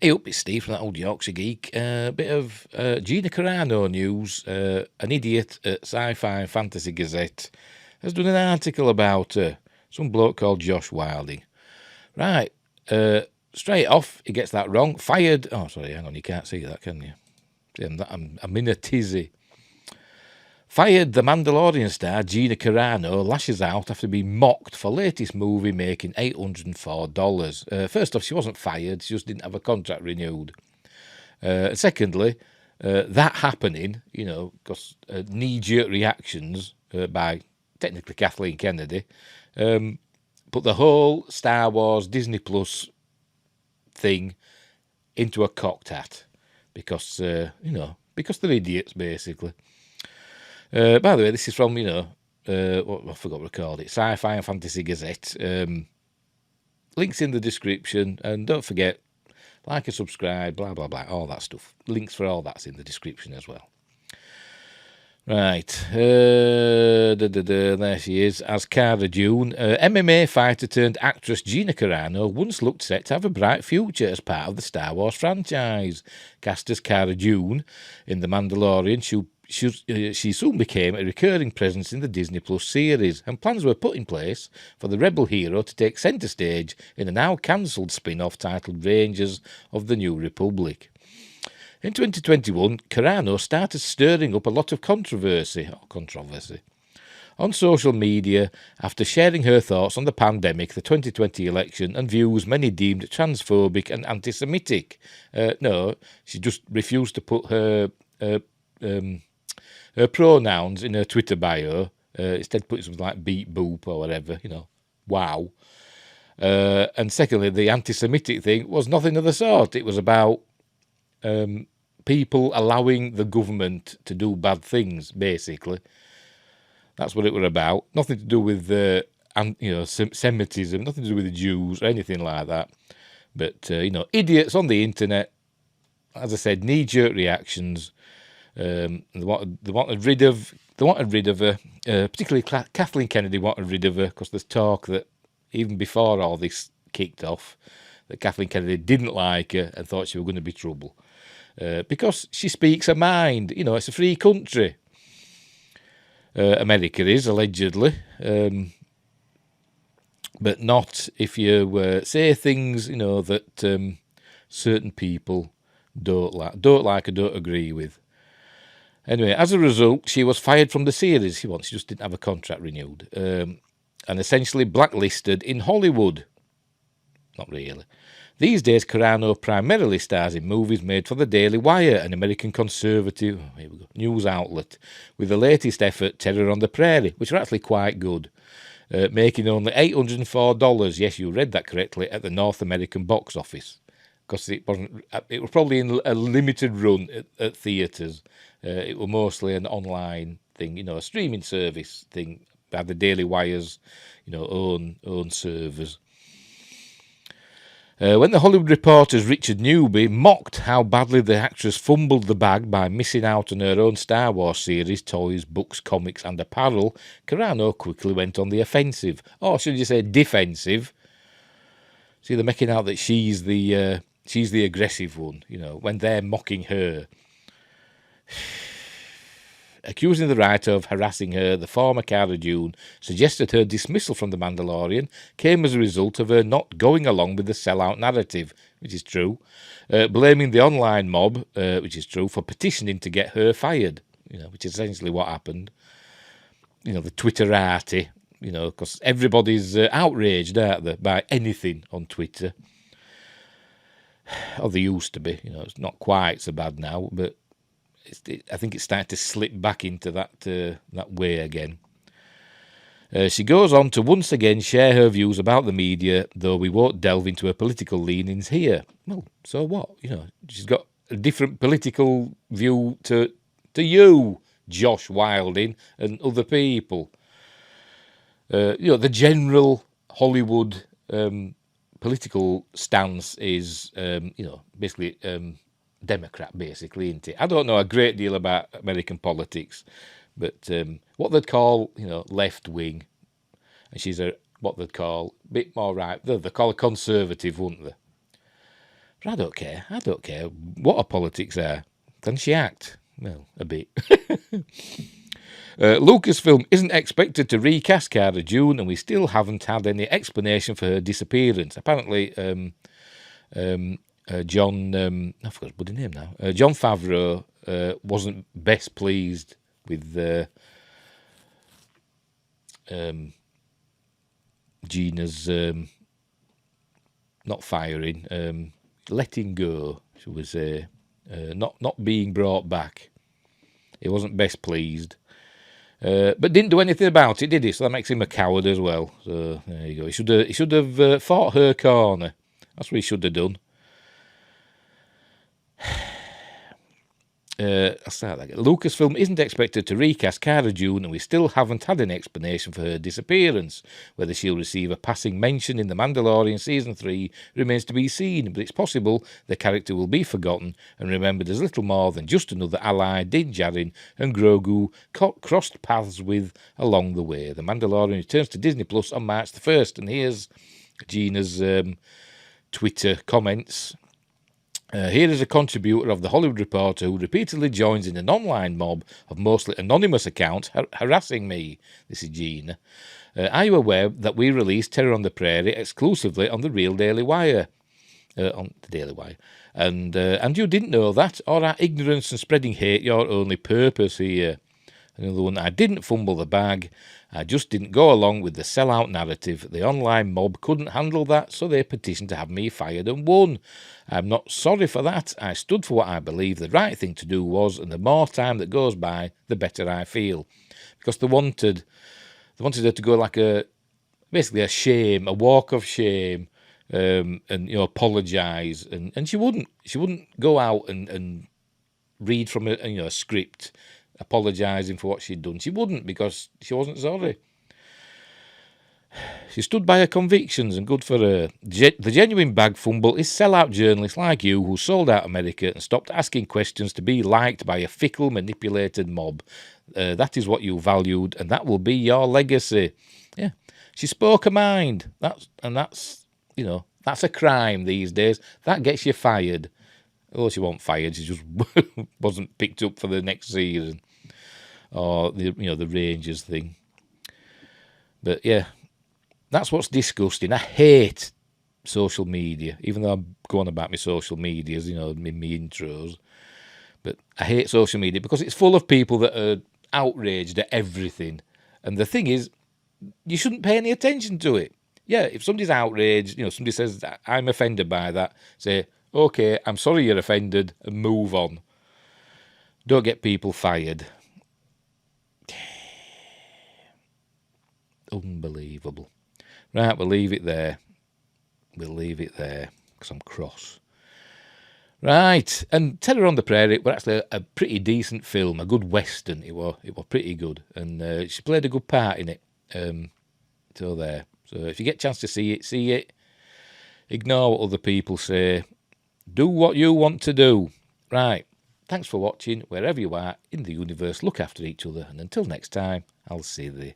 Hey up, it's Steve from that old Yorkshire geek. Bit of Gina Carano news. An idiot at Sci-Fi and Fantasy Gazette has done an article about some bloke called Josh Wilding. Right, straight off, he gets that wrong. Fired. Oh, sorry, hang on, you can't see that, can you? I'm in a tizzy. Fired, the Mandalorian star Gina Carano lashes out after being mocked for latest movie making $804. First off, she wasn't fired, she just didn't have a contract renewed. Secondly, that happening, because knee-jerk reactions by technically Kathleen Kennedy, put the whole Star Wars Disney Plus thing into a cocked hat because they're idiots, basically. By the way, this is from, I forgot what I called it, Sci-Fi and Fantasy Gazette. Links in the description, and don't forget, like and subscribe, blah, blah, blah, all that stuff. Links for all that's in the description as well. Right, there she is, as Cara Dune. MMA fighter turned actress Gina Carano once looked set to have a bright future as part of the Star Wars franchise. Cast as Cara Dune in The Mandalorian, she soon became a recurring presence in the Disney Plus series, and plans were put in place for the rebel hero to take centre stage in a now cancelled spin-off titled Rangers of the New Republic. In 2021, Carano started stirring up a lot of controversy on social media after sharing her thoughts on the pandemic, the 2020 election, and views many deemed transphobic and anti-Semitic. No, she just refused to put her pronouns in her Twitter bio, instead putting something like beep boop or whatever, wow. And secondly, the anti-Semitic thing was nothing of the sort. It was about people allowing the government to do bad things, basically. That's what it was about. Nothing to do with Semitism, nothing to do with the Jews or anything like that. But, idiots on the internet, as I said, knee-jerk reactions. They wanted rid of her, particularly Kathleen Kennedy wanted rid of her, because there's talk that even before all this kicked off, that Kathleen Kennedy didn't like her and thought she was going to be trouble. Because she speaks her mind. It's a free country. America is, allegedly. But not if you say things, that certain people don't like or don't agree with. Anyway, as a result, she was fired from the series. She just didn't have a contract renewed. And essentially blacklisted in Hollywood. Not really. These days, Carano primarily stars in movies made for the Daily Wire, an American conservative news outlet, with the latest effort, Terror on the Prairie, which are actually quite good, making only $804, yes, you read that correctly, at the North American box office, because it was probably in a limited run at theatres. It was mostly an online thing, a streaming service thing, by the Daily Wire's, own servers. When the Hollywood Reporter's Richard Newby mocked how badly the actress fumbled the bag by missing out on her own Star Wars series, toys, books, comics and apparel, Carano quickly went on the offensive. Or should you say defensive? See, they're making out that she's the aggressive one, when they're mocking her. Accusing the writer of harassing her, the former Cara Dune suggested her dismissal from The Mandalorian came as a result of her not going along with the sellout narrative, which is true, blaming the online mob, which is true, for petitioning to get her fired, which is essentially what happened. The Twitterati, because everybody's outraged, aren't they, by anything on Twitter. Or they used to be, it's not quite so bad now, but I think it's starting to slip back into that way again. She goes on to once again share her views about the media, though we won't delve into her political leanings here. Well, so what? She's got a different political view to you, Josh Wilding, and other people. The general Hollywood political stance is, basically Democrat, basically, isn't it? I don't know a great deal about American politics, but what they'd call, left wing, and she's what they'd call a bit more right. They'd call a conservative, wouldn't they? But I don't care. I don't care what her politics are. Can she act? Well, a bit. Lucasfilm isn't expected to recast Cara Dune, and we still haven't had any explanation for her disappearance. Apparently, John, I forgot his bloody name now. John Favreau wasn't best pleased with Gina's not firing, letting go. She was not being brought back. He wasn't best pleased. But didn't do anything about it, did he? So that makes him a coward as well. So there you go. He should have fought her corner. That's what he should have done. I'll start that again. Lucasfilm isn't expected to recast Cara Dune, and we still haven't had an explanation for her disappearance. Whether she'll receive a passing mention in The Mandalorian Season 3 remains to be seen, but it's possible the character will be forgotten and remembered as little more than just another ally Din Djarin and Grogu crossed paths with along the way. The Mandalorian returns to Disney Plus on March the 1st, and here's Gina's Twitter comments. Here is a contributor of The Hollywood Reporter who repeatedly joins in an online mob of mostly anonymous accounts harassing me. This is Gina. Are you aware that we released Terror on the Prairie exclusively on the real Daily Wire? On the Daily Wire. And you didn't know that? Or are ignorance and spreading hate your only purpose here? Another one, I didn't fumble the bag. I just didn't go along with the sellout narrative. The online mob couldn't handle that, so they petitioned to have me fired and won. I'm not sorry for that. I stood for what I believe the right thing to do was, and the more time that goes by, the better I feel. Because they wanted her to go like basically a shame, a walk of shame, and apologise, and she wouldn't go out and read from a script apologising for what she'd done. She wouldn't, because she wasn't sorry. She stood by her convictions, and good for her. The genuine bag fumble is sellout journalists like you who sold out America and stopped asking questions to be liked by a fickle, manipulated mob. That is what you valued, and that will be your legacy. Yeah, she spoke her mind. That's a crime these days. That gets you fired. Oh, she wasn't fired. She just wasn't picked up for the next season, or the Rangers thing. But yeah, that's what's disgusting. I hate social media, even though I'm going about my social medias, my intros. But I hate social media because it's full of people that are outraged at everything. And the thing is, you shouldn't pay any attention to it. Yeah, if somebody's outraged, somebody says, I'm offended by that, say, okay, I'm sorry you're offended, and move on. Don't get people fired. Unbelievable. Right, we'll leave it there. Because I'm cross. Right, and Terror on the Prairie were actually a pretty decent film, a good western. It was pretty good, and she played a good part in it. So there. So if you get a chance to see it, see it. Ignore what other people say. Do what you want to do. Right. Thanks for watching. Wherever you are in the universe, look after each other. And until next time, I'll see thee.